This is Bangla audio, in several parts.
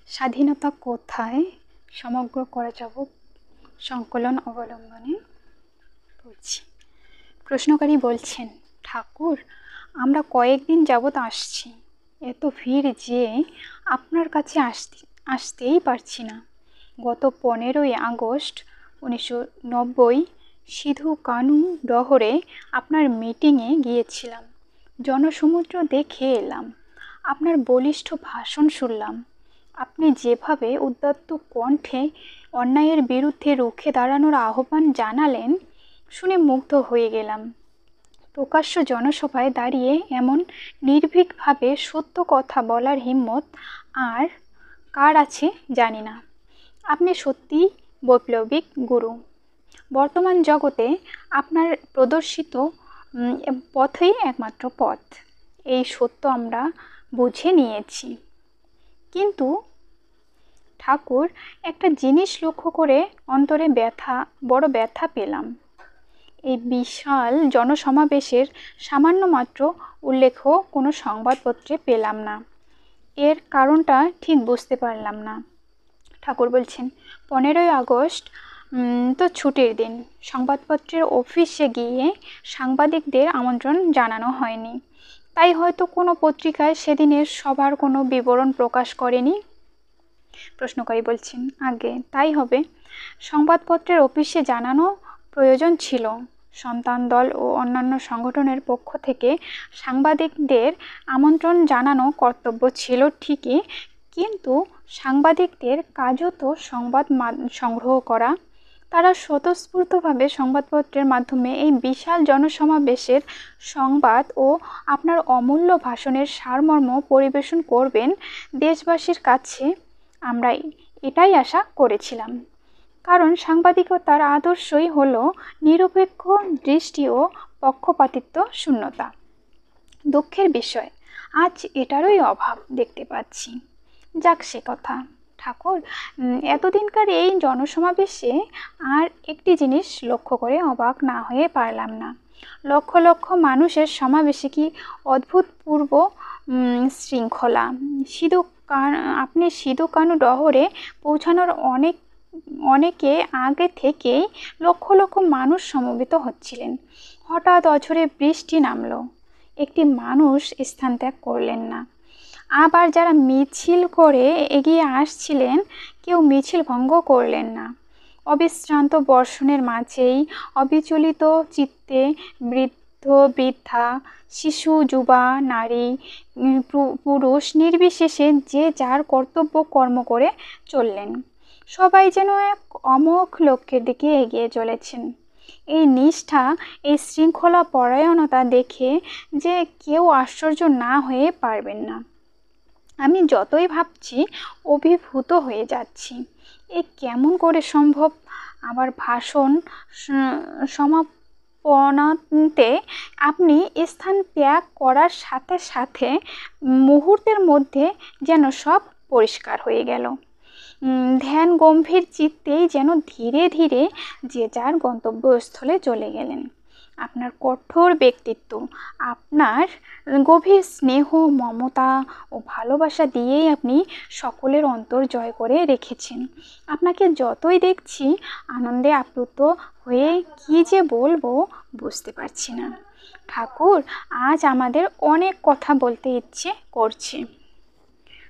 স্বাধীনতা কোথায় সমগ্র করা যাব সংকলন অবলম্বনে পড়ছি। প্রশ্নকারী বলছেন, ঠাকুর, আমরা কয়েকদিন যাবৎ আসছি, এত ভিড় যে আপনার কাছে আসতেই পারছি না। গত 15ই আগস্ট 1990 সিধু কানু ডহরে আপনার মিটিংয়ে গিয়েছিলাম। জনসমুদ্র দেখে এলাম, আপনার বলিষ্ঠ ভাষণ শুনলাম। আপনি যেভাবে উদাত্ত কণ্ঠে অন্যায়ের বিরুদ্ধে রুখে দাঁড়ানোর আহ্বান জানালেন, শুনে মুগ্ধ হয়ে গেলাম। প্রকাশ্য জনসভায় দাঁড়িয়ে এমন নির্ভীকভাবে সত্য কথা বলার হিম্মত আর কার আছে জানি না। আপনি সত্যিই বৈপ্লবিক গুরু। বর্তমান জগতে আপনার প্রদর্শিত পথই একমাত্র পথ, এই সত্য আমরা বুঝে নিয়েছি। কিন্তু ঠাকুর, একটা জিনিস লক্ষ্য করে অন্তরে বড় ব্যথা পেলাম। এই বিশাল জনসমাবেশের সামান্য মাত্র উল্লেখ কোনো সংবাদপত্রে পেলাম না। এর কারণটা ঠিক বুঝতে পারলাম না। ঠাকুর বলছেন, 15ই আগস্ট তো ছুটির দিন। সংবাদপত্রের অফিসে গিয়ে সাংবাদিকদের আমন্ত্রণ জানানো হয়নি, তাই হয়তো কোনো পত্রিকায় সেদিনের সভার কোনো বিবরণ প্রকাশ করেনি। প্রশ্নকারী বলছেন, আগে তাই হবে। সংবাদপত্রের অফিসে জানানো প্রয়োজন ছিল। সন্তান দল ও অন্যান্য সংগঠনের পক্ষ থেকে সাংবাদিকদের আমন্ত্রণ জানানো কর্তব্য ছিল ঠিকই, কিন্তু সাংবাদিকদের কাজও তো সংবাদ সংগ্রহ করা। তারা স্বতঃস্ফূর্তভাবে সংবাদপত্রের মাধ্যমে এই বিশাল জনসমাবেশের সংবাদ ও আপনার অমূল্য ভাষণের সারমর্ম পরিবেশন করবেন দেশবাসীর কাছে। আমরা এটাই আশা করেছিলাম, কারণ সাংবাদিকতার আদর্শই হলো নিরপেক্ষ দৃষ্টি ও পক্ষপাতিত্ব শূন্যতা। দুঃখের বিষয়, আজ এটারই অভাব দেখতে পাচ্ছি। যাক সে কথা। ঠাকুর, এতদিনকার এই জনসমাবেশে আর একটি জিনিস লক্ষ্য করে অবাক না হয়ে পারলাম না। লক্ষ লক্ষ মানুষের সমাবেশে কি অভূতপূর্ব শৃঙ্খলা! আপনি সিধু কানু ডহরে পৌঁছানোর অনেকে আগে থেকেই লক্ষ লক্ষ মানুষ সমবেত হচ্ছিলেন। হঠাৎ অঝোরে বৃষ্টি নামলো, একটি মানুষ স্থান ত্যাগ করলেন না। আবার যারা মিছিল করে এগিয়ে আসছিলেন, কেউ মিছিল ভঙ্গ করলেন না। অবিশ্রান্ত বর্ষণের মাঝেই অবিচলিত চিত্তে বৃদ্ধ বৃদ্ধা, শিশু যুবা নারী পুরুষ নির্বিশেষে যে যার কর্তব্য কর্ম করে চললেন। সবাই যেন এক অমোঘ লক্ষ্যের দিকে এগিয়ে চলেছেন। এই নিষ্ঠা, এই শৃঙ্খলা পরায়ণতা দেখে যে কেউ আশ্চর্য না হয়ে পারবেন না। আমি যতই ভাবছি অভিভূত হয়ে যাচ্ছি। এ কেমন করে সম্ভব? আবার ভাষণ সমাপনান্তে আপনি স্থান ত্যাগ করার সাথে সাথে মুহূর্তের মধ্যে যেন সব পরিষ্কার হয়ে গেল। ধ্যান গম্ভীর চিত্তেই যেন ধীরে ধীরে যে যার গন্তব্যস্থলে চলে গেলেন। আপনার কঠোর ব্যক্তিত্ব, আপনার গভীর স্নেহ, মমতা ও ভালোবাসা দিয়েই আপনি সকলের অন্তর জয় করে রেখেছেন। আপনাকে যতই দেখছি আনন্দে আপ্লুত হয়ে কি যে বলবো বুঝতে পারছি না। ঠাকুর, আজ আমাদের অনেক কথা বলতে ইচ্ছে করছে।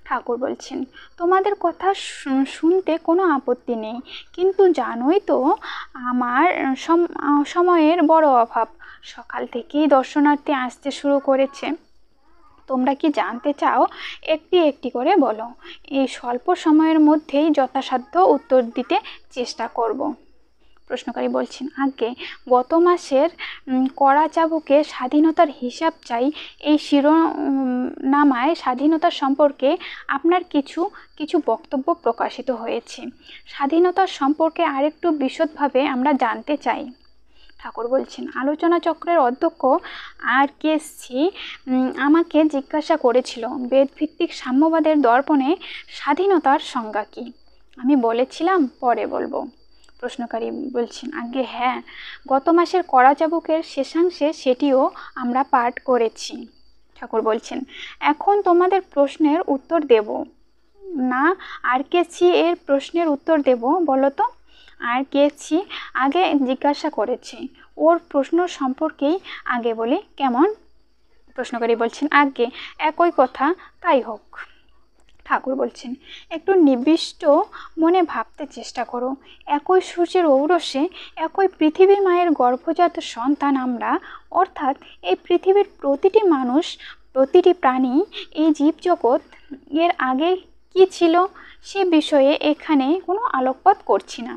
ঠাকুর বলছেন, তোমাদের কথা শুনতে কোনো আপত্তি নেই, কিন্তু জানোই তো আমার সময়ের বড় অভাব। সকাল থেকেই দর্শনার্থী আসতে শুরু করেছে। তোমরা কি জানতে চাও? একটি একটি করে বলো। এই স্বল্প সময়ের মধ্যেই যথাসাধ্য উত্তর দিতে চেষ্টা করব। প্রশ্নকারী বলছেন, আগে গত মাসের কড়া চাবুকে স্বাধীনতার হিসাব চাই, এই শিরোনামায় স্বাধীনতা সম্পর্কে আপনার কিছু বক্তব্য প্রকাশিত হয়েছে। স্বাধীনতার সম্পর্কে আরেকটু বিশদভাবে আমরা জানতে চাই। ঠাকুর বলছেন, আলোচনা চক্রের অধ্যক্ষ RKC আমাকে জিজ্ঞাসা করেছিল, বেদভিত্তিক সাম্যবাদের দর্পণে স্বাধীনতার সংজ্ঞা কী? আমি বলেছিলাম পরে বলবো। প্রশ্নকারী বলছেন, আগে হ্যাঁ, গত মাসের কড়া চাবুকের শেষাংশে সেটিও আমরা পাঠ করেছি। ঠাকুর বলছেন, এখন তোমাদের প্রশ্নের উত্তর দেব। না আর কে ছি এর প্রশ্নের উত্তর দেব বলো তো? আর কে ছি আগে জিজ্ঞাসা করেছে, ওর প্রশ্ন সম্পর্কেই আগে বলি কেমন? প্রশ্নকারী বলছেন আগে, একই কথা, তাই হোক। ঠাকুর বলছেন একটু নিবিষ্ট মনে ভাবতে চেষ্টা করো, একই সূর্যের ঔরসে, একই পৃথিবীর মায়ের গর্ভজাত সন্তান আমরা, অর্থাৎ এই পৃথিবীর প্রতিটি মানুষ, প্রতিটি প্রাণী, এই জীবজগৎ এর আগে কি ছিল সে বিষয়ে এখানে কোনো আলোকপাত করছি না।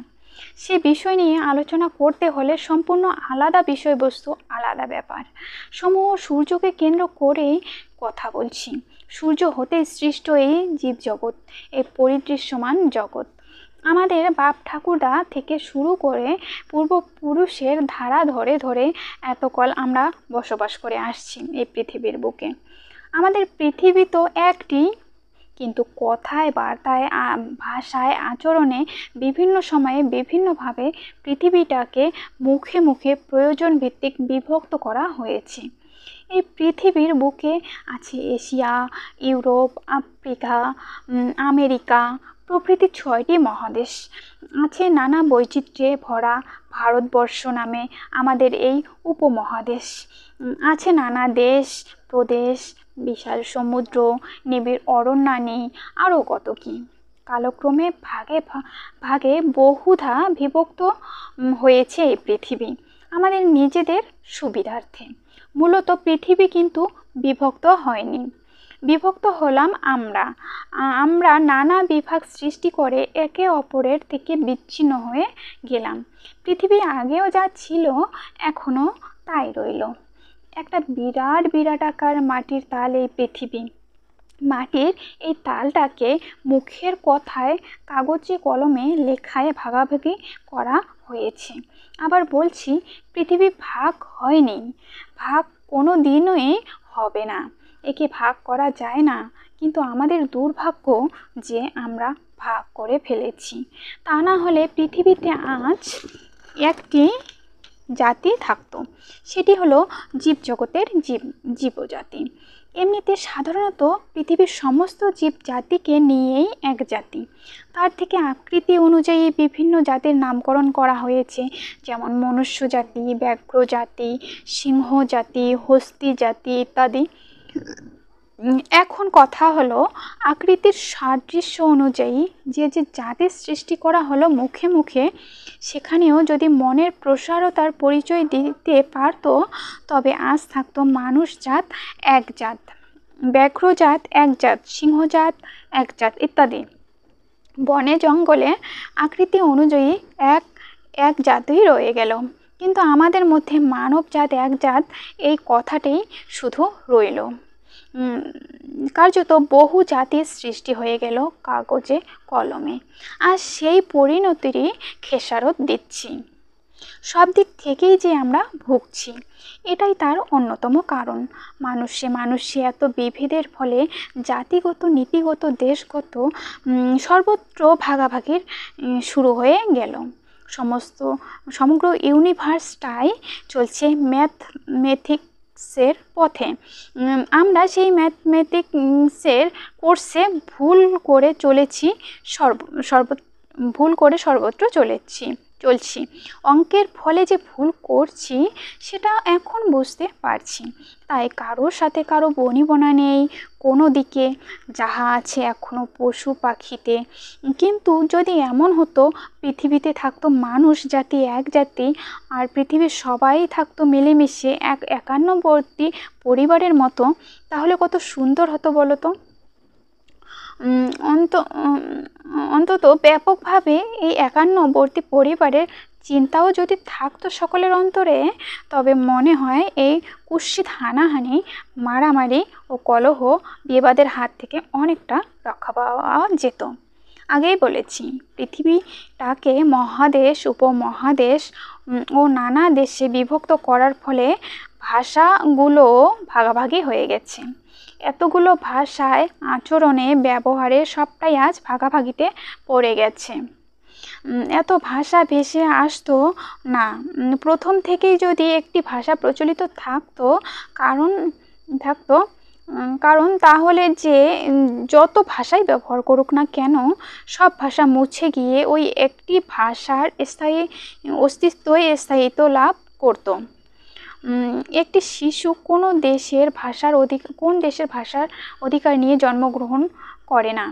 সে বিষয় নিয়ে আলোচনা করতে হলে সম্পূর্ণ আলাদা বিষয়বস্তু, আলাদা ব্যাপার। সমূহ সূর্যকে কেন্দ্র করেই কথা বলছি। সূর্য হতে সৃষ্ট এই জীবজগৎ, এই পরিদৃশ্যমান জগৎ, আমাদের বাপ ঠাকুরদা থেকে শুরু করে পূর্বপুরুষের ধারা ধরে ধরে এতকাল আমরা বসবাস করে আসছি এই পৃথিবীর বুকে। আমাদের পৃথিবী তো একটি, কিন্তু কথায়, বার্তায়, ভাষায়, আচরণে বিভিন্ন সময়ে বিভিন্নভাবে পৃথিবীটাকে মুখে মুখে প্রয়োজন ভিত্তিক বিভক্ত করা হয়েছে। এই পৃথিবীর বুকে আছে এশিয়া, ইউরোপ, আফ্রিকা, আমেরিকা প্রভৃতি 6টি মহাদেশ। আছে নানা বৈচিত্র্যে ভরা ভারতবর্ষ নামে আমাদের এই উপমহাদেশ। আছে নানা দেশ প্রদেশ, বিশাল সমুদ্র, নিবিড় অরণ্যানী, আরও কত কী। কালক্রমে ভাগে ভাগে বহুধা বিভক্ত হয়েছে এই পৃথিবী আমাদের নিজেদের সুবিধার্থে। মূলত পৃথিবী কিন্তু বিভক্ত হয়নি, বিভক্ত হলাম আমরা নানা বিভাগ সৃষ্টি করে একে অপরের থেকে বিচ্ছিন্ন হয়ে গেলাম। পৃথিবী আগেও যা ছিল এখনও তাই রইল। একটা বিরাট বিরাট আকার মাটির তাল এই পৃথিবী। মাটির এই তালটাকে মুখের কথায়, কাগজে কলমে, লেখায় ভাগাভাগি করা হয়েছে। আবার বলছি, পৃথিবী ভাগ হয়নি, ভাগ কোনো দিনই হবে না, একে ভাগ করা যায় না। কিন্তু আমাদের দুর্ভাগ্য যে আমরা ভাগ করে ফেলেছি। তা না হলে পৃথিবীতে আজ একটি জাতি থাকতো, সেটি হলো জীবজগতের জীবজাতি। এমনিতে সাধারণত পৃথিবীর সমস্ত জীব জাতিকে নিয়েই এক জাতি। তার থেকে আকৃতি অনুযায়ী বিভিন্ন জাতির নামকরণ করা হয়েছে, যেমন মনুষ্য জাতি, ব্যাঘ্র জাতি, সিংহ জাতি, হস্তি জাতি ইত্যাদি। এখন কথা হলো, আকৃতির সাদৃশ্য অনুযায়ী যে যে জাতির সৃষ্টি করা হলো মুখে মুখে, সেখানেও যদি মনের প্রসারতার পরিচয় দিতে পারত, তবে আজ থাকতো মানুষ জাত এক জাত, ব্যাঘ্র জাত এক জাত, সিংহজাত এক জাত ইত্যাদি। বনে জঙ্গলে আকৃতি অনুযায়ী এক এক জাতই রয়ে গেল, কিন্তু আমাদের মধ্যে মানব জাত এক জাত এই কথাটাই শুধু রইল। কার্যত বহু জাতির সৃষ্টি হয়ে গেল কাগজে কলমে, আর সেই পরিণতিরই খেসারত দিচ্ছি। সব দিক থেকেই যে আমরা ভুগছি, এটাই তার অন্যতম কারণ। মানুষে এত বিভেদের ফলে জাতিগত, নীতিগত, দেশগত সর্বত্র ভাগাভাগির শুরু হয়ে গেল। সমগ্র ইউনিভার্সটাই চলছে ম্যাথমেটিক্সের পথে। আমরা সেই ম্যাথমেটিক্সের কোর্সে ভুল করে সর্বত্র চলছি। অঙ্কের ফলে যে ভুল করছি সেটা এখন বুঝতে পারছি। তাই কারোর সাথে কারো বনিবনা নেই কোনো দিকে, যাহা আছে এখনো পশু পাখিতে। কিন্তু যদি এমন হতো পৃথিবীতে থাকতো মানুষ জাতি এক জাতি, আর পৃথিবীর সবাই থাকতো মিলেমিশে এক একান্নবর্তী পরিবারের মতো, তাহলে কত সুন্দর হতো বলো তো। অন্তত ব্যাপকভাবে এই একান্নবর্তী পরিবারের চিন্তাও যদি থাকতো সকলের অন্তরে, তবে মনে হয় এই কুৎসিত হানাহানি, মারামারি ও কলহ বিবাদের হাত থেকে অনেকটা রক্ষা পাওয়া যেত। আগেই বলেছি, পৃথিবীটাকে মহাদেশ, উপমহাদেশ ও নানা দেশে বিভক্ত করার ফলে ভাষাগুলো ভাগাভাগি হয়ে গেছে। এতগুলো ভাষায়, আচরণে, ব্যবহারে সবটাই আজ ভাগাভাগিতে পড়ে গেছে। এত ভাষা ভেসে আসতো না প্রথম থেকেই। যদি একটি ভাষা প্রচলিত থাকতো, কারণ তাহলে যে যত ভাষাই ব্যবহার করুক না কেন, সব ভাষা মুছে গিয়ে ওই একটি ভাষার স্থায়িত্ব লাভ করত। একটি শিশু কোন দেশের ভাষার অধিকার নিয়ে জন্মগ্রহণ করে না।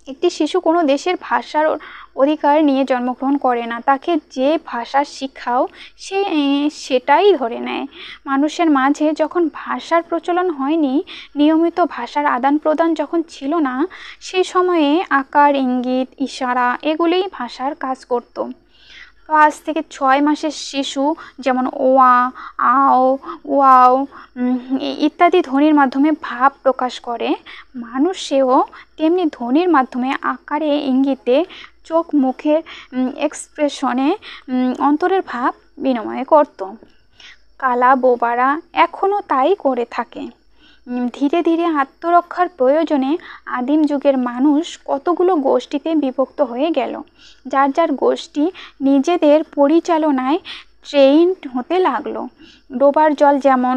একটি শিশু কোনো দেশের ভাষার অধিকার নিয়ে জন্মগ্রহণ করে না, তাকে যে ভাষা শিখাও সে সেটাই ধরে নেয়। মানুষের মাঝে যখন ভাষার প্রচলন হয়নি, নিয়মিত ভাষার আদান প্রদান যখন ছিল না, সেই সময়ে আকার, ইঙ্গিত, ইশারা এগুলোই ভাষার কাজ করত। 5 থেকে 6 মাসের শিশু যেমন ওয়া, আও, ওয়াও ইত্যাদি ধ্বনির মাধ্যমে ভাব প্রকাশ করে, মানুষেও তেমনি ধ্বনির মাধ্যমে আকারে, ইঙ্গিতে, চোখ মুখের এক্সপ্রেশনে অন্তরের ভাব বিনিময় করত। কালা বোবারা এখনও তাই করে থাকে। ধীরে ধীরে আত্মরক্ষার প্রয়োজনে আদিম যুগের মানুষ কতগুলো গোষ্ঠীতে বিভক্ত হয়ে গেল। যার যার গোষ্ঠী নিজেদের পরিচালনায় ট্রেন্ড হতে লাগলো। ডোবার জল যেমন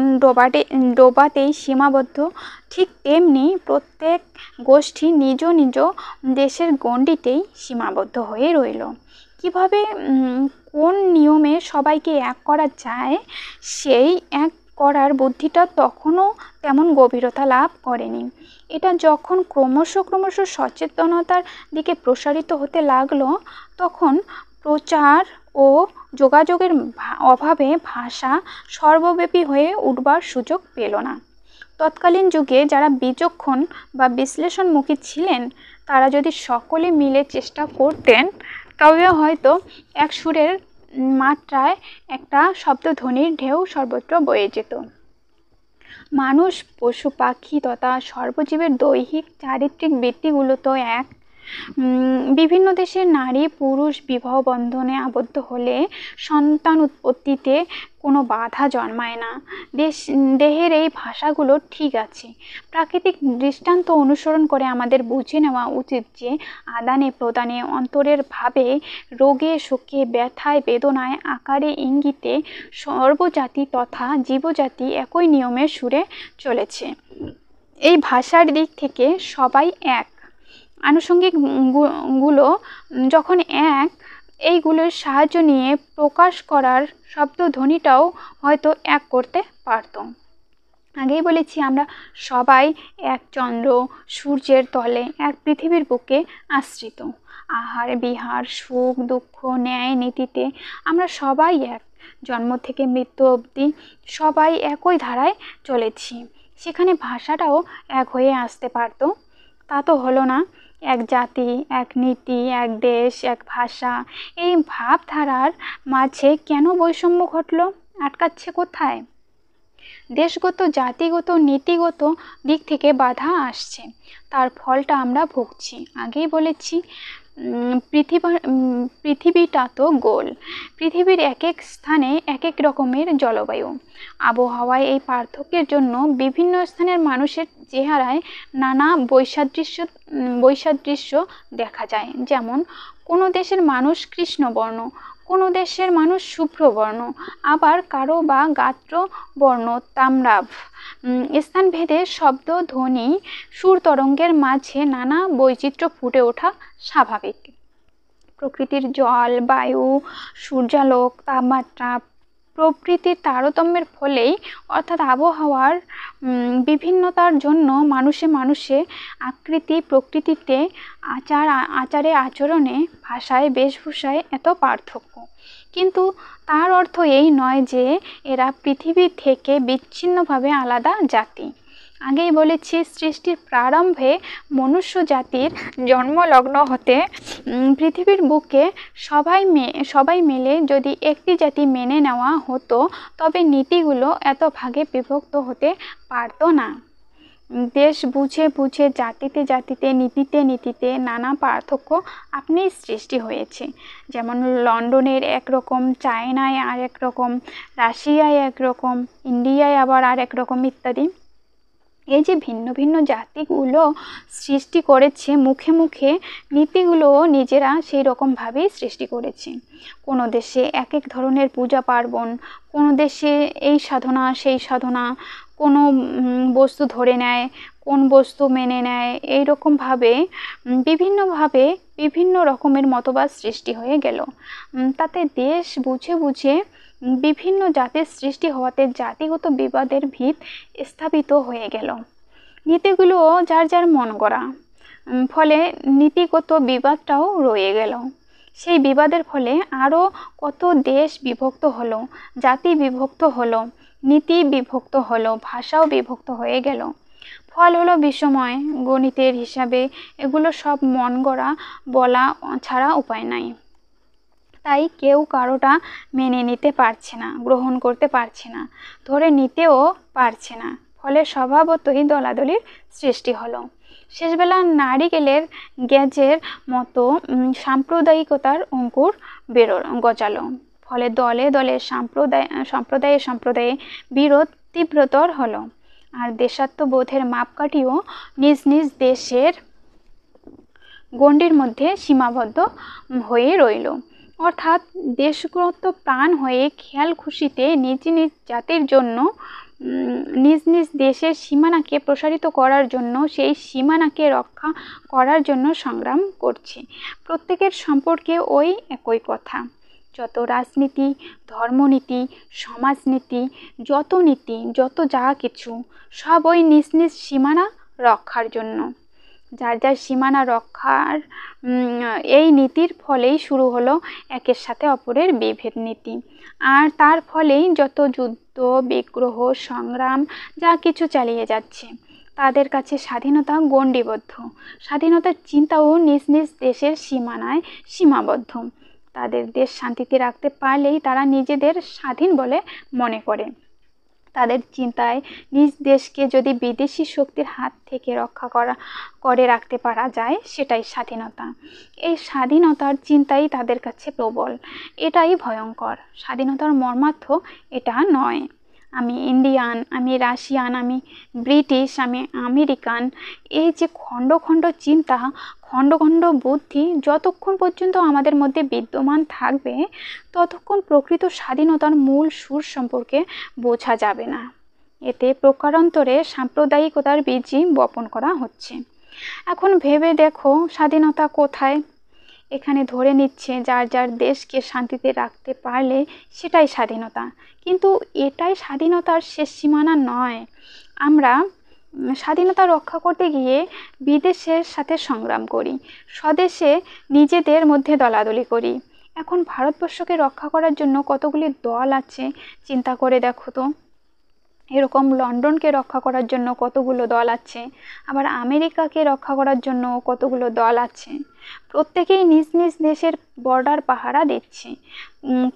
ডোবাতেই সীমাবদ্ধ, ঠিক তেমনি প্রত্যেক গোষ্ঠী নিজ নিজ দেশের গণ্ডিতেই সীমাবদ্ধ হয়ে রইল। কিভাবে কোন নিয়মে সবাইকে এক করা যায়, সেই এক করার বুদ্ধিটা তখনও তেমন গভীরতা লাভ করেনি। এটা যখন ক্রমশ সচেতনতার দিকে প্রসারিত হতে লাগলো, তখন প্রচার ও যোগাযোগের অভাবে ভাষা সর্বব্যাপী হয়ে উঠবার সুযোগ পেল না। তৎকালীন যুগে যারা বিচক্ষণ বা বিশ্লেষণমুখী ছিলেন, তারা যদি সকলে মিলে চেষ্টা করতেন, তবে হয়তো এক সুরের মাত্রায় একটা শব্দধ্বনির ঢেউ সর্বত্র বয়ে যেত। মানুষ, পশু পাখি তথা সর্বজীবের দৈহিক চারিত্রিক বৃত্তিগুলো তো এক। বিভিন্ন দেশের নারী পুরুষ বিবাহ বন্ধনে আবদ্ধ হলে সন্তান উৎপত্তিতে কোনো বাধা জন্মায় না। দেহের এই ভাষাগুলো ঠিক আছে। প্রাকৃতিক দৃষ্টান্ত অনুসরণ করে আমাদের বুঝে নেওয়া উচিত যে আদানে প্রদানে, অন্তরের ভাবে, রোগে শোকে, ব্যথায় বেদনায়, আকারে ইঙ্গিতে সর্বজাতি তথা জীবজাতি একই নিয়মের সুরে চলেছে। এই ভাষার দিক থেকে সবাই এক। আনুষঙ্গিক গুলো যখন এক, এইগুলোর সাহায্য নিয়ে প্রকাশ করার শব্দধ্বনিটাও হয়তো এক করতে পারত। আগেই বলেছি, আমরা সবাই এক চন্দ্র সূর্যের তলে, এক পৃথিবীর বুকে আশ্রিত। আহার বিহার, সুখ দুঃখ, ন্যায় নীতিতে আমরা সবাই এক। জন্ম থেকে মৃত্যু অবধি সবাই একই ধারায় চলেছি। সেখানে ভাষাটাও এক হয়ে আসতে পারত, তা তো হলো না। এক জাতি, এক নীতি, এক দেশ, এক ভাষা, এই ভাবধারার মাঝে কেন বৈষম্য ঘটলো? আটকাচ্ছে কোথায়? দেশগত, জাতিগত, নীতিগত দিক থেকে বাধা আসছে, তার ফলটা আমরা ভুগছি। আগেই বলেছি, পৃথিবীটা তো গোল। পৃথিবীর এক এক স্থানে এক এক রকমের জলবায়ু, আবহাওয়ায় এই পার্থক্যের জন্য বিভিন্ন স্থানের মানুষের চেহারায় নানা বৈসাদৃশ্য দেখা যায়। যেমন কোনো দেশের মানুষ কৃষ্ণবর্ণ, কোনো দেশের মানুষ শুভ্রবর্ণ, আবার কারো বা গাত্র বর্ণ তাম্রাভ। স্থানভেদে শব্দ, ধ্বনি, সুর তরঙ্গের মাঝে নানা বৈচিত্র্য ফুটে ওঠা স্বাভাবিক। প্রকৃতির জল, বায়ু, সূর্যালোক, তাপমাত্রা প্রভৃতির তারতম্যের ফলেই, অর্থাৎ আবহাওয়ার বিভিন্নতার জন্য মানুষে আকৃতি, প্রকৃতিতে, আচারে আচরণে, ভাষায় বেশভূষায় এত পার্থক্য। কিন্তু তার অর্থ এই নয় যে এরা পৃথিবী থেকে বিচ্ছিন্নভাবে আলাদা জাতি। আগেই বলেছি, সৃষ্টির প্রারম্ভে মনুষ্য জাতির জন্মলগ্ন হতে পৃথিবীর বুকে সবাই মিলে যদি একটি জাতি মেনে নেওয়া হতো, তবে নীতিগুলো এত ভাগে বিভক্ত হতে পারত না। দেশ বুঝে জাতিতে নীতিতে নানা পার্থক্য আপনিই সৃষ্টি হয়েছে। যেমন লন্ডনের একরকম, চায়নায় আর একরকম, রাশিয়ায় একরকম, ইন্ডিয়ায় আবার আর একরকম ইত্যাদি। এই যে ভিন্ন ভিন্ন জাতিগুলো সৃষ্টি করেছে, মুখে মুখে নীতিগুলোও নিজেরা সেই রকমভাবেই সৃষ্টি করেছে। কোনো দেশে এক এক ধরনের পূজা পার্বণ, কোনো দেশে এই সাধনা সেই সাধনা, কোনো বস্তু ধরে নেয়, কোন বস্তু মেনে নেয়, এই রকমভাবে বিভিন্নভাবে বিভিন্ন রকমের মতবাদ সৃষ্টি হয়ে গেল। তাতে দেশ বুঝে বুঝে বিভিন্ন জাতির সৃষ্টি হওয়াতে জাতিগত বিবাদের ভিত স্থাপিত হয়ে গেল। নীতিগুলো যার যার মন গড়া, ফলে নীতিগত বিবাদটাও রয়ে গেল। সেই বিবাদের ফলে আরও কত দেশ বিভক্ত হলো, জাতি বিভক্ত হলো, নীতি বিভক্ত হলো, ভাষাও বিভক্ত হয়ে গেল। ফল হলো বিষময়। গণিতের হিসাবে এগুলো সব মন গড়া বলা ছাড়া উপায় নাই। তাই কেউ কারোটা মেনে নিতে পারছে না, গ্রহণ করতে পারছে না, ধরে নিতেও পারছে না। ফলে স্বভাবতই দলাদলির সৃষ্টি হলো। শেষবেলা নারিকেলের গ্যাজের মতো সাম্প্রদায়িকতার অঙ্কুর গজালো। ফলে দলে দলে সম্প্রদায়ে বিরোধ তীব্রতর হলো। আর দেশাত্মবোধের মাপকাঠিও নিজ নিজ দেশের গণ্ডির মধ্যে সীমাবদ্ধ হয়ে রইল। অর্থাৎ দেশগত প্রাণ হয়ে খেয়াল খুশিতে নিজ নিজ জাতির জন্য, নিজ নিজ দেশের সীমানাকে প্রসারিত করার জন্য, সেই সীমানাকে রক্ষা করার জন্য সংগ্রাম করছে। প্রত্যেকের সম্পর্কে ওই একই কথা। যত রাজনীতি, ধর্মনীতি, সমাজনীতি, যত নীতি, যত যা কিছু, সব ওই নিজ নিজ সীমানা রক্ষার জন্য। যার যার সীমানা রক্ষার এই নীতির ফলেই শুরু হলো একের সাথে অপরের বিভেদ নীতি। আর তার ফলেই যত যুদ্ধ, বিগ্রহ, সংগ্রাম যা কিছু চালিয়ে যাচ্ছে। তাদের কাছে স্বাধীনতা গণ্ডিবদ্ধ, স্বাধীনতার চিন্তাও নিজ নিজ দেশের সীমানায় সীমাবদ্ধ। তাদের দেশ শান্তিতে রাখতে পারলেই তারা নিজেদের স্বাধীন বলে মনে করে। তাদের চিন্তায় নিজ দেশকে যদি বিদেশি শক্তির হাত থেকে রক্ষা করে রাখতে পারা যায়, সেটাই স্বাধীনতা। এই স্বাধীনতার চিন্তাই তাদের কাছে প্রবল। এটাই ভয়ঙ্কর। স্বাধীনতার মর্মার্থ এটা নয়, আমি ইন্ডিয়ান, আমি রাশিয়ান, আমি ব্রিটিশ, আমি আমেরিকান, এই যে খণ্ড খণ্ড চিন্তা, খণ্ড খণ্ড বুদ্ধি যতক্ষণ পর্যন্ত আমাদের মধ্যে বিদ্যমান থাকবে, ততক্ষণ প্রকৃত স্বাধীনতার মূল সুর সম্পর্কে বোঝা যাবে না। এতে প্রকারান্তরে সাম্প্রদায়িকতার বীজই বপন করা হচ্ছে। এখন ভেবে দেখো স্বাধীনতা কোথায়? এখানে ধরে নিচ্ছে যার যার দেশকে শান্তিতে রাখতে পারলে সেটাই স্বাধীনতা। কিন্তু এটাই স্বাধীনতার শেষ সীমানা নয়। আমরা স্বাধীনতা রক্ষা করতে গিয়ে বিদেশের সাথে সংগ্রাম করি, স্বদেশে নিজেদের মধ্যে দলাদলি করি। এখন ভারতবর্ষকে রক্ষা করার জন্য কতগুলি দল আছে চিন্তা করে দেখো তো। এরকম লন্ডনকে রক্ষা করার জন্য কতগুলো দল আছে, আবার আমেরিকাকে রক্ষা করার জন্য কতগুলো দল আছে। প্রত্যেকেই নিজ নিজ দেশের বর্ডার পাহারা দিচ্ছে।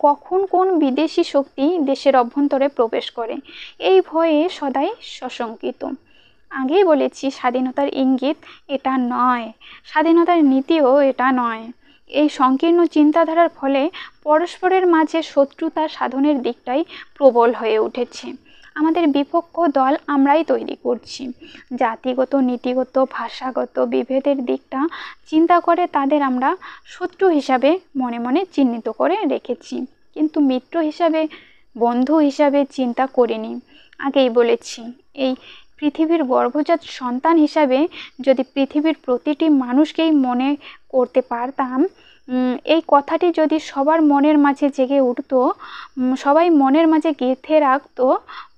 কখন কোন বিদেশি শক্তি দেশের অভ্যন্তরে প্রবেশ করে, এই ভয়ে সদাই সশঙ্কিত। আগেই বলেছি স্বাধীনতার ইঙ্গিত এটা নয়, স্বাধীনতার নীতিও এটা নয়। এই সংকীর্ণ চিন্তাধারার ফলে পরস্পরের মাঝে শত্রুতা সাধনের দিকটাই প্রবল হয়ে উঠেছে। আমাদের বিপক্ষ দল আমরাই তৈরি করছি। জাতিগত, নীতিগত, ভাষাগত বিভেদের দিকটা চিন্তা করে তাদের আমরা শত্রু হিসাবে মনে মনে চিহ্নিত করে রেখেছি, কিন্তু মিত্র হিসাবে, বন্ধু হিসাবে চিন্তা করিনি। আগেই বলেছি, এই পৃথিবীর গর্ভজাত সন্তান হিসাবে যদি পৃথিবীর প্রতিটি মানুষকেই মনে করতে পারতাম, এই কথাটি যদি সবার মনের মাঝে জেগে উঠতো, সবাই মনের মাঝে গেঁথে রাখতো,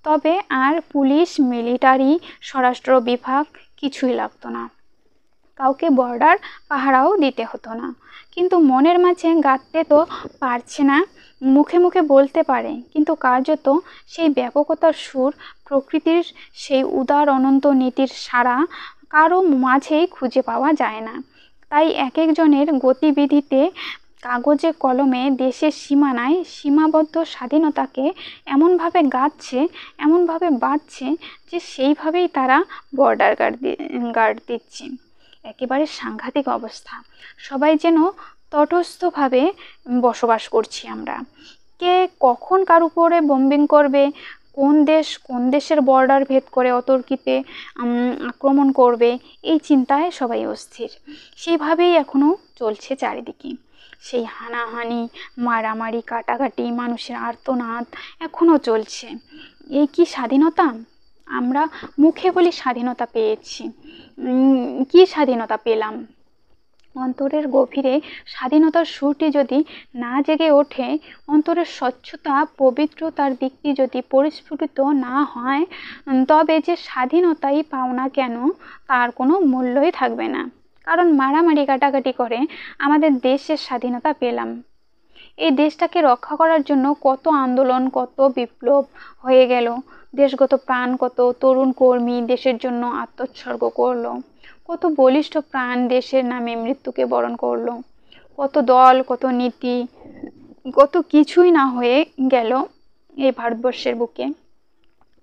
তবে আর পুলিশ, মিলিটারি, স্বরাষ্ট্র বিভাগ কিছুই লাগতো না। কাউকে বর্ডার পাহারাও দিতে হতো না। কিন্তু মনের মাঝে গাঁথতে তো পারছে না, মুখে মুখে বলতে পারে, কিন্তু কার্যত সেই ব্যাপকতার সুর, প্রকৃতির সেই উদার অনন্ত নীতির সাড়া কারো মাঝেই খুঁজে পাওয়া যায় না। তাই এক একজনের গতিবিধিতে, কাগজে কলমে, দেশের সীমানায় সীমাবদ্ধ স্বাধীনতাকে এমনভাবে গাঁথছে, এমনভাবে বাঁধছে যে সেইভাবেই তারা বর্ডার গার্ড দিচ্ছে। একেবারে সাংঘাতিক অবস্থা। সবাই যেন তটস্থভাবে বসবাস করছি আমরা। কে কখন কার উপরে বোম্বিং করবে, কোন দেশের বর্ডার ভেদ করে অতর্কিতে আক্রমণ করবে, এই চিন্তায় সবাই অস্থির। সেইভাবেই এখনো চলছে চারিদিকে। সেই হানাহানি, মারামারি, কাটাকাটি, মানুষের আর্তনাদ এখনো চলছে। এই কি স্বাধীনতা? আমরা মুখে বলি স্বাধীনতা পেয়েছি, কি স্বাধীনতা পেলাম? অন্তরের গভীরে স্বাধীনতার সুরটি যদি না জেগে ওঠে, অন্তরের স্বচ্ছতা পবিত্রতার দিকটি যদি পরিস্ফুটিত না হয়, তবে যে স্বাধীনতাই পাও না কেন তার কোনো মূল্যই থাকবে না। কারণ মারামারি কাটাকাটি করে আমাদের দেশের স্বাধীনতা পেলাম। এই দেশটাকে রক্ষা করার জন্য কত আন্দোলন, কত বিপ্লব হয়ে গেল, দেশগত প্রাণ কত তরুণ কর্মী দেশের জন্য আত্মোৎসর্গ করলো, কত বলিষ্ঠ প্রাণ দেশের নামে মৃত্যুকে বরণ করলো, কত দল, কত নীতি, কত কিছুই না হয়ে গেল এই ভারতবর্ষের বুকে।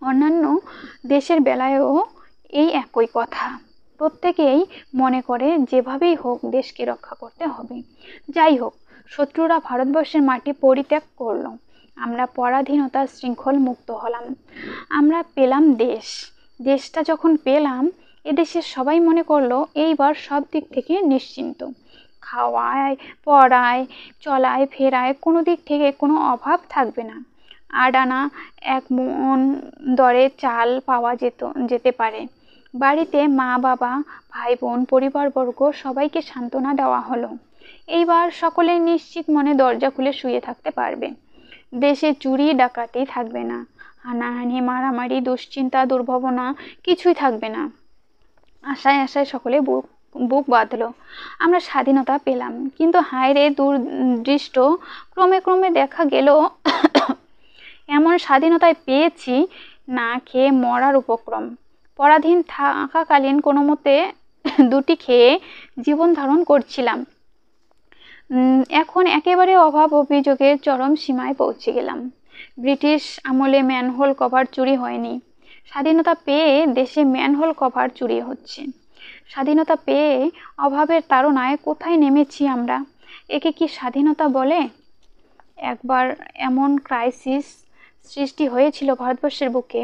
অন্যান্য দেশের বেলায়ও এই একই কথা, প্রত্যেকেই মনে করে যেভাবেই হোক দেশকে রক্ষা করতে হবে। যাই হোক, শত্রুরা ভারতবর্ষের মাটি পরিত্যাগ করলো, আমরা পরাধীনতার শৃঙ্খল মুক্ত হলাম, আমরা পেলাম দেশ। দেশটা যখন পেলাম, এদেশের সবাই মনে করলো এইবার সব দিক থেকে নিশ্চিন্ত, খাওয়ায়, পড়ায়, চলায়, ফেরায় কোনো দিক থেকে কোনো অভাব থাকবে না। আডানা এক মন দরে চাল পাওয়া যেতে পারে। বাড়িতে মা বাবা, ভাই বোন, পরিবারবর্গ সবাইকে সান্ত্বনা দেওয়া হলো। এইবার সকলে নিশ্চিত মনে দরজা খুলে শুয়ে থাকতে পারবে। দেশে চুরি ডাকাতি থাকবে না, হানাহানি, মারামারি, দুশ্চিন্তা, দুর্ভাবনা কিছুই থাকবে না। আশায় আশায় সকলে বুক বাঁধলো, আমরা স্বাধীনতা পেলাম। কিন্তু হায় রে দুর্দৃষ্ট, ক্রমে ক্রমে দেখা গেল এমন স্বাধীনতায় পেয়েছি না খেয়ে মরার উপক্রম। পরাধীন থাকাকালীন কোনো মতে দুটি খেয়ে জীবন ধারণ করছিলাম, এখন একেবারে অভাব অভিযোগের চরম সীমায় পৌঁছে গেলাম। ব্রিটিশ আমলে ম্যানহোল কভার চুরি হয়নি, স্বাধীনতা পেয়ে দেশে ম্যানহোল কভার চুরি হচ্ছে। স্বাধীনতা পেয়ে অভাবের তাড়নায় কোথায় নেমেছি আমরা? একে কি স্বাধীনতা বলে? একবার এমন ক্রাইসিস সৃষ্টি হয়েছিল ভারতবর্ষের বুকে,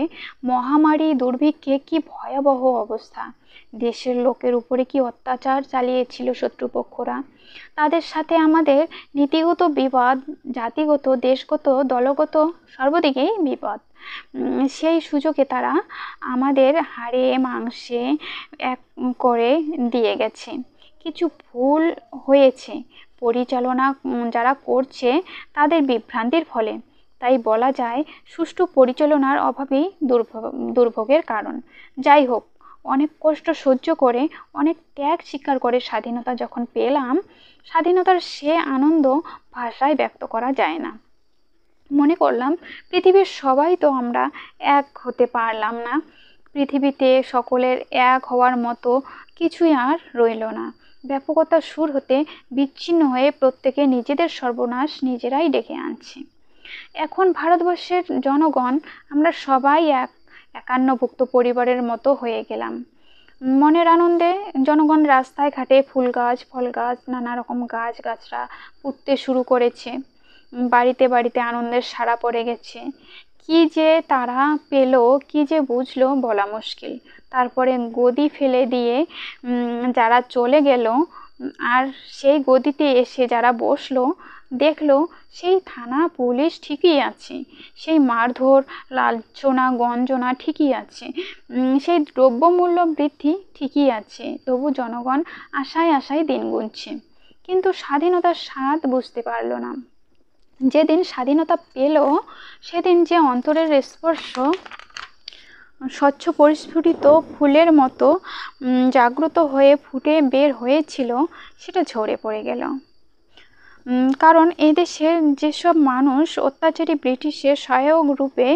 মহামারী, দুর্ভিক্ষে, কি ভয়াবহ অবস্থা! দেশের লোকের উপরে কি অত্যাচার চালিয়েছিল শত্রুপক্ষরা! তাদের সাথে আমাদের নীতিগত বিবাদ, জাতিগত, দেশগত, দলগত সর্বদিকেই বিপদ। সেই সুযোগে তারা আমাদের হাড়ে মাংসে এক করে দিয়ে গেছে। কিছু ভুল হয়েছে পরিচালনা যারা করছে তাদের বিভ্রান্তির ফলে। তাই বলা যায় সুষ্ঠু পরিচালনার অভাবই দুর্ভোগের কারণ। যাই হোক, অনেক কষ্ট সহ্য করে, অনেক ত্যাগ স্বীকার করে স্বাধীনতা যখন পেলাম, স্বাধীনতার সে আনন্দ ভাষায় ব্যক্ত করা যায় না। মনে করলাম পৃথিবীর সবাই তো আমরা এক হতে পারলাম না, পৃথিবীতে সকলের এক হওয়ার মতো কিছুই আর রইল না। ব্যাপকতার সুর হতে বিচ্ছিন্ন হয়ে প্রত্যেকে নিজেদের সর্বনাশ নিজেরাই ডেকে আনছে। এখন ভারতবর্ষের জনগণ আমরা সবাই একান্নভুক্ত পরিবারের মতো হয়ে গেলাম। মনের আনন্দে জনগণ রাস্তায় ঘাটে ফুল গাছ, ফল গাছ, নানা রকম গাছ গাছরা পুঁততে শুরু করেছে। বাড়িতে বাড়িতে আনন্দের সাড়া পড়ে গেছে। কি যে তারা পেল, কি যে বুঝলো বলা মুশকিল। তারপরে গদি ফেলে দিয়ে যারা চলে গেল, আর সেই গদিতে এসে যারা বসলো, দেখলো সেই থানা পুলিশ ঠিকই আছে, সেই মারধর, লাঞ্ছনা, গঞ্জনা ঠিকই আছে, সেই দ্রব্যমূল্য বৃদ্ধি ঠিকই আছে। তবু জনগণ আশায় আশায় দিন গুনছে, কিন্তু স্বাধীনতার স্বাদ বুঝতে পারলো না। যেদিন স্বাধীনতা পেল, সেদিন যে অন্তরের স্পর্শ স্বচ্ছ পরিস্ফুটিত ফুলের মতো জাগ্রত হয়ে ফুটে বের হয়েছিল, সেটা ঝরে পড়ে গেল। কারণ এদেশের যেসব মানুষ অত্যাচারী ব্রিটিশের সহায়ক রূপে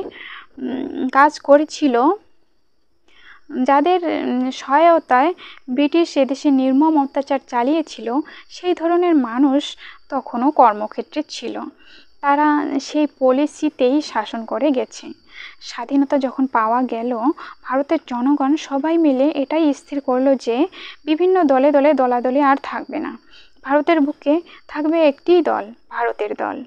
কাজ করেছিল, যাদের সহায়তায় ব্রিটিশ এদেশে নির্মম অত্যাচার চালিয়েছিল, সেই ধরনের মানুষ তখনও কর্মক্ষেত্রে ছিল। তারা সেই পলিসিতেই শাসন করে গেছে। স্বাধীনতা যখন পাওয়া গেল, ভারতের জনগণ সবাই মিলে এটাই স্থির করলো যে বিভিন্ন দলে দলে দলাদলি আর থাকবে না। ভারতের বুকে থাকবে একটিই দল, ভারতের দল।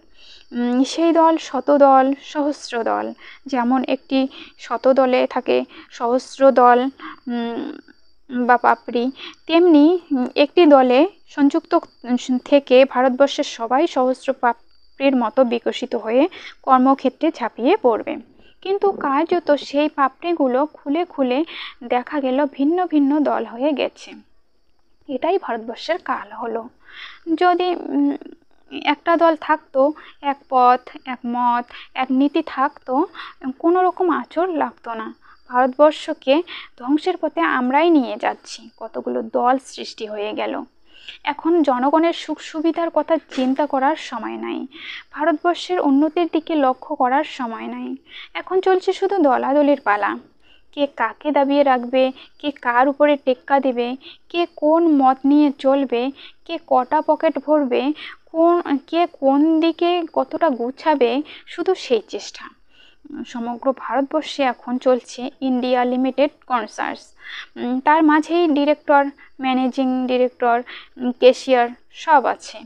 সেই দল শতদল, সহস্র দল। যেমন একটি শতদলে থাকে সহস্র দল বা পাপড়ি, তেমনি একটি দলে সংযুক্ত থেকে ভারতবর্ষের সবাই সহস্র পাপড়ির মতো বিকশিত হয়ে কর্মক্ষেত্রে ঝাঁপিয়ে পড়বে। কিন্তু কার্যত সেই পাপড়িগুলো খুলে খুলে দেখা গেল ভিন্ন ভিন্ন দল হয়ে গেছে। এটাই ভারতবর্ষের কাল হলো। যদি একটা দল থাকতো, এক পথ, এক মত, এক নীতি থাকতো, কোনো রকম আঁচড় লাগতো না। ভারতবর্ষকে ধ্বংসের পথে আমরাই নিয়ে যাচ্ছি, কতগুলো দল সৃষ্টি হয়ে গেল। এখন জনগণের সুখ সুবিধার কথা চিন্তা করার সময় নাই, ভারতবর্ষের উন্নতির দিকে লক্ষ্য করার সময় নাই। এখন চলছে শুধু দলাদলির পালা। কে কাকে দাবিয়ে রাখবে, কে কার উপরে টেক্কা দেবে, কে কোন মত নিয়ে চলবে, কে কটা পকেট ভরবে, কে কোন দিকে কতটা গুছাবে, শুধু সেই চেষ্টা। সমগ্র ভারতবর্ষে এখন চলছে ইন্ডিয়া লিমিটেড কনসার্টস। তার মাঝেই ডিরেক্টর, ম্যানেজিং ডিরেক্টর, ক্যাশিয়ার সব আছে।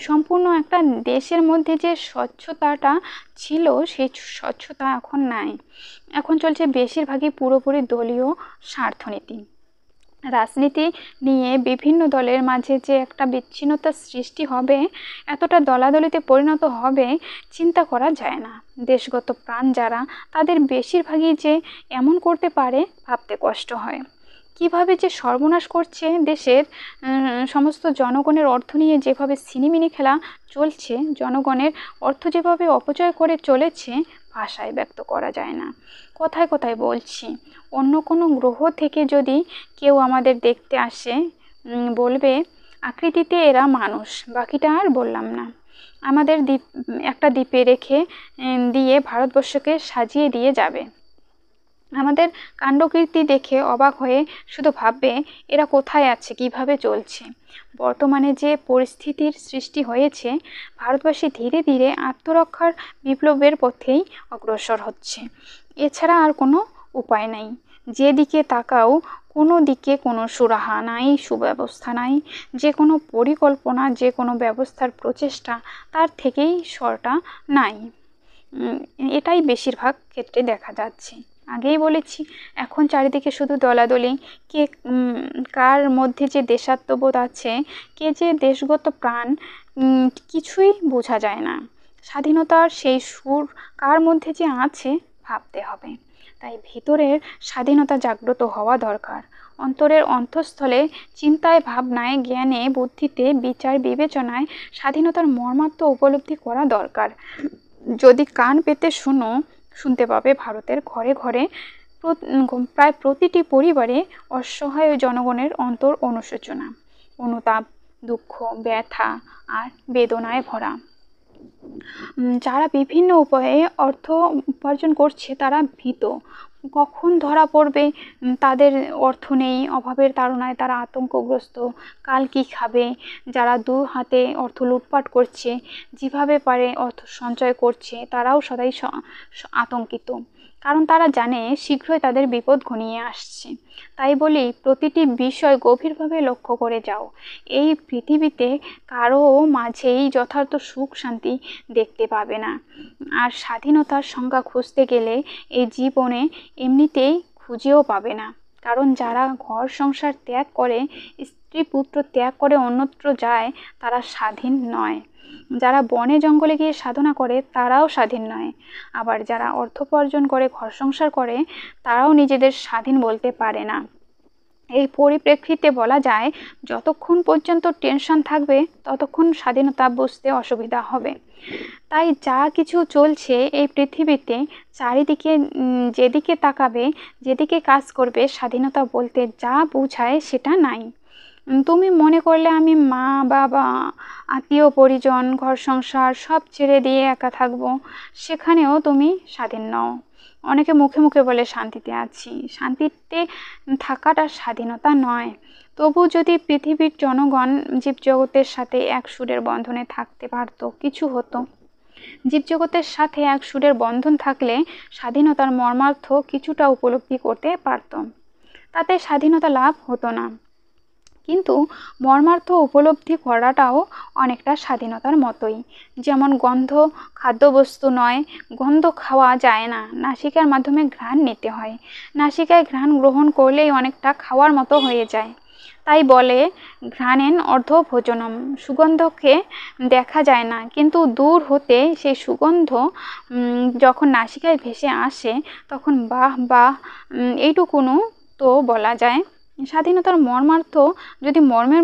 সম্পূর্ণ একটা দেশের মধ্যে যে স্বচ্ছতাটা ছিল, সেই স্বচ্ছতা এখন নাই। এখন চলছে বেশিরভাগই পুরোপুরি দলীয় স্বার্থনীতি। রাজনীতি নিয়ে বিভিন্ন দলের মাঝে যে একটা বিচ্ছিন্নতার সৃষ্টি হবে, এতটা দলাদলিতে পরিণত হবে, চিন্তা করা যায় না। দেশগত প্রাণ যারা, তাদের বেশিরভাগই যে এমন করতে পারে, ভাবতে কষ্ট হয়। কিভাবে যে সর্বনাশ করছে দেশের সমস্ত জনগণের অর্থ নিয়ে যেভাবে ছিনিমিনি খেলা চলছে, জনগণের অর্থ যেভাবে অপচয় করে চলেছে, ভাষায় ব্যক্ত করা যায় না। কথায় কথায় বলছি, অন্য কোনো গ্রহ থেকে যদি কেউ আমাদের দেখতে আসে, বলবে আকৃতিতে এরা মানুষ, বাকিটা আর বললাম না। আমাদের একটা দ্বীপে রেখে দিয়ে ভারতবর্ষকে সাজিয়ে দিয়ে যাবে। আমাদের কাণ্ডকীর্তি দেখে অবাক হয়ে শুধু ভাববে এরা কোথায় আছে, কিভাবে চলছে। বর্তমানে যে পরিস্থিতির সৃষ্টি হয়েছে, ভারতবাসী ধীরে ধীরে আত্মরক্ষার বিপ্লবের পথেই অগ্রসর হচ্ছে। এছাড়া আর কোনো উপায় নাই। যেদিকে তাকাও, কোনো দিকে কোনো সুরাহা নাই, সুব্যবস্থা নাই। যে কোনো পরিকল্পনা, যে কোনো ব্যবস্থার প্রচেষ্টা, তার থেকেই সরটা নাই। এটাই বেশিরভাগ ক্ষেত্রে দেখা যাচ্ছে। আগেই বলেছি, এখন চারিদিকে শুধু দলাদলি। কে কার মধ্যে যে দেশাত্মবোধ আছে, কে যে দেশগত প্রাণ, কিছুই বোঝা যায় না। স্বাধীনতার সেই সুর কার মধ্যে যে আছে, ভাবতে হবে। তাই ভিতরের স্বাধীনতা জাগ্রত হওয়া দরকার। অন্তরের অন্তঃস্থলে চিন্তায়, ভাবনায়, জ্ঞানে, বুদ্ধিতে, বিচার বিবেচনায় স্বাধীনতার মর্মার্থ উপলব্ধি করা দরকার। যদি কান পেতে শুনতে পাবে ভারতের ঘরে ঘরে, প্রায় প্রতিটি পরিবারে অসহায় জনগণের অন্তর অনুশোচনা, অনুতাপ, দুঃখ, ব্যথা আর বেদনায় ভরা। যারা বিভিন্ন উপায়ে অর্থ উপার্জন করছে, তারা ভীত। কখন ধরা পড়বে তাদের অর্থ নেই, অভাবের তাড়নায় তারা আতঙ্কগ্রস্ত। কাল কি খাবে। যারা দু হাতে অর্থ লুটপাট করছে, যেভাবে পারে অর্থ সঞ্চয় করছে, তারাও সদাই আতঙ্কিত। কারণ তারা জানে শীঘ্রই তাদের বিপদ ঘনিয়ে আসছে। তাই বলি, প্রতিটি বিষয় গভীরভাবে লক্ষ্য করে যাও। এই পৃথিবীতে কারো মাঝেই যথার্থ সুখ শান্তি দেখতে পাবে না। আর স্বাধীনতার সংজ্ঞা খুঁজতে গেলে এই জীবনে এমনিতেই খুঁজেও পাবে না। কারণ যারা ঘর সংসার ত্যাগ করে, স্ত্রী পুত্র ত্যাগ করে অন্যত্র যায়, তারা স্বাধীন নয়। যারা বনে জঙ্গলে গিয়ে সাধনা করে, তারাও স্বাধীন নয়। আবার যারা অর্থ উপার্জন করে, ঘর সংসার করে, তারাও নিজেদের স্বাধীন বলতে পারে না। এই পরিপ্রেক্ষিতে বলা যায়, যতক্ষণ পর্যন্ত টেনশন থাকবে, ততক্ষণ স্বাধীনতা বুঝতে অসুবিধা হবে। তাই যা কিছু চলছে এই পৃথিবীতে, চারিদিকে যেদিকে তাকাবে, যেদিকে কাজ করবে, স্বাধীনতা বলতে যা বোঝায় সেটা নাই। তুমি মনে করলে আমি মা, বাবা, আত্মীয় পরিজন, ঘর সংসার সব ছেড়ে দিয়ে একা থাকবো, সেখানেও তুমি স্বাধীন নও। অনেকে মুখে মুখে বলে শান্তিতে আছি। শান্তিতে থাকাটা স্বাধীনতা নয়। তবু যদি পৃথিবীর জনগণ জীবজগতের সাথে এক সুরের বন্ধনে থাকতে পারত, কিছু হতো। জীবজগতের সাথে এক সুরের বন্ধন থাকলে স্বাধীনতার মর্মার্থ কিছুটা উপলব্ধি করতে পারত। তাতে স্বাধীনতা লাভ হতো না, কিন্তু মর্মার্থ উপলব্ধি করাটাও অনেকটা স্বাধীনতার মতোই। যেমন গন্ধ খাদ্যবস্তু নয়, গন্ধ খাওয়া যায় না, নাসিকার মাধ্যমে ঘ্রাণ নিতে হয়। নাসিকায় ঘ্রাণ গ্রহণ করলেই অনেকটা খাওয়ার মতো হয়ে যায়। তাই বলে ঘ্রাণেন অর্ধভোজনম, সুগন্ধকে দেখা যায় না কিন্তু দূর হতে সেই সুগন্ধ যখন নাসিকায় ভেসে আসে তখন বাহ বাহ, এইটুকুনো তো বলা যায়। স্বাধীনতার মর্মার্থ যদি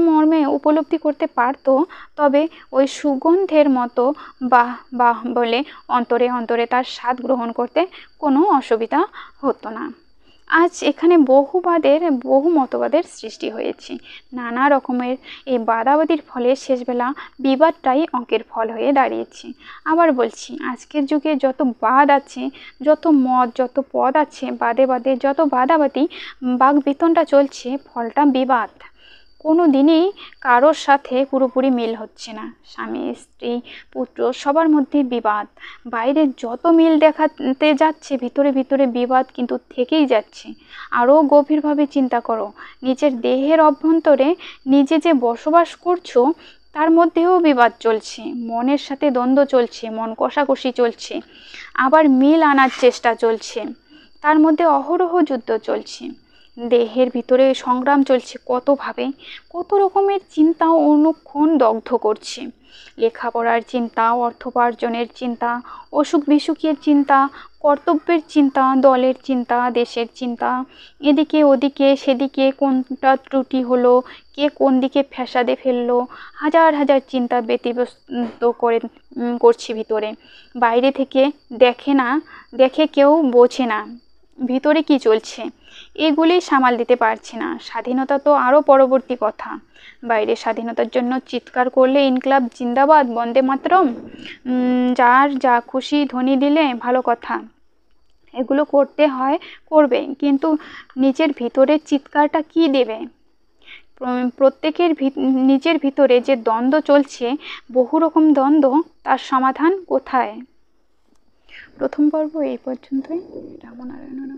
মর্মে উপলব্ধি করতে পারতো তবে ওই সুগন্ধের মতো বাহ বাহ বলে অন্তরে অন্তরে তার স্বাদ গ্রহণ করতে কোনো অসুবিধা হতো না। আজ এখানে বহু মতবাদের সৃষ্টি হয়েছে। নানা রকমের এই বাদাবাদির ফলে শেষবেলা বিবাদটাই অঙ্কের ফল হয়ে দাঁড়িয়েছে। আবার বলছি, আজকের যুগে যত বাদ আছে, যত মত, যত পদ আছে, বাদে বাদে যত বাদাবাদি বাকবিতণ্ডা চলছে, ফলটা বিবাদ। কোনো দিনই কারোর সাথে পুরোপুরি মিল হচ্ছে না। স্বামী, স্ত্রী, পুত্র সবার মধ্যে বিবাদ। বাইরে যত মিল দেখাতে যাচ্ছে, ভিতরে ভিতরে বিবাদ কিন্তু থেকেই যাচ্ছে। আরও গভীরভাবে চিন্তা করো, নিজের দেহের অভ্যন্তরে নিজে যে বসবাস করছো তার মধ্যেও বিবাদ চলছে, মনের সাথে দ্বন্দ্ব চলছে, মন কষাকষি চলছে, আবার মিল আনার চেষ্টা চলছে, তার মধ্যে অহরহ যুদ্ধ চলছে। দেহের ভিতরে সংগ্রাম চলছে কতভাবে, কত রকমের চিন্তা অনুক্ষণ দগ্ধ করছে। লেখাপড়ার চিন্তা, অর্থোপার্জনের চিন্তা, অসুখ বিসুখের চিন্তা, কর্তব্যের চিন্তা, দলের চিন্তা, দেশের চিন্তা, এদিকে ওদিকে সেদিকে কোনটা ত্রুটি হলো, কে কোন দিকে ফ্যাসাদে ফেললো, হাজার হাজার চিন্তা ব্যতিব্যস্ত করছি ভিতরে। বাইরে থেকে দেখে কেউ বোঝে না ভিতরে কি চলছে, এগুলি সামাল দিতে পারছি না। স্বাধীনতা তো আরও পরবর্তী কথা। বাইরে স্বাধীনতার জন্য চিৎকার করলে ইনকলাব জিন্দাবাদ, বন্দে মাতরম, যার যা খুশি ধ্বনি দিলে ভালো কথা, এগুলো করতে হয় করবে, কিন্তু নিজের ভিতরের চিৎকারটা কি দেবে? প্রত্যেকের নিজের ভিতরে যে দ্বন্দ্ব চলছে, বহু রকম দ্বন্দ্ব, তার সমাধান কোথায়? প্রথম পর্ব এই পর্যন্তই। রামনারায়ণ।